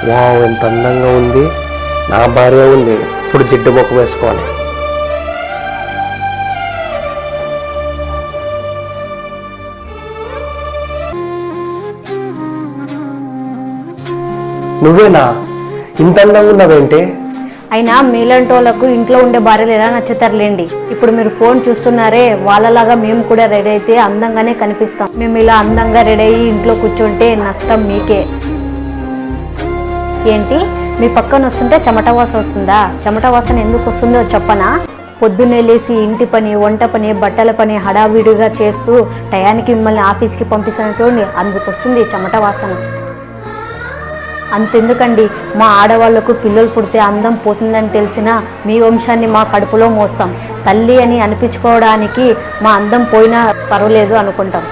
Wow, ఎంత అందంగా ఉంది. నా భార్య ఉంది, ఇప్పుడు జిడ్డు ముఖం వేసుకోవాలి. నువ్వేనా? ఇంత అందంగా ఉన్నావేంటి? అయినా మీలాంటి వాళ్ళకు ఇంట్లో ఉండే భార్యలు ఎలా నచ్చుతారులేండి. ఇప్పుడు మీరు ఫోన్ చూస్తున్నారే, వాళ్ళలాగా మేము కూడా రెడీ అయితే అందంగానే కనిపిస్తాం. మేము ఇలా అందంగా రెడీ అయ్యి ఇంట్లో కూర్చుంటే నష్టం మీకే. ఏంటి, మీ పక్కన వస్తుంటే చెమట వాసన వస్తుందా? చెమట వాసన ఎందుకు వస్తుందో చెప్పనా? పొద్దున్నే లేచి ఇంటి పని, వంట పని, బట్టల పని హడావిడిగా చేస్తూ టయానికి మిమ్మల్ని ఆఫీస్కి పంపిస్తాను చూడండి, అందుకు వస్తుంది చెమట వాసన. అంతెందుకండి, మా ఆడవాళ్లకు పిల్లలు పుడితే అందం పోతుందని తెలిసినా మీ వంశాన్ని మా కడుపులో మోస్తాం. తల్లి అని అనిపించుకోవడానికి మా అందం పోయినా పర్వాలేదు అనుకుంటాం.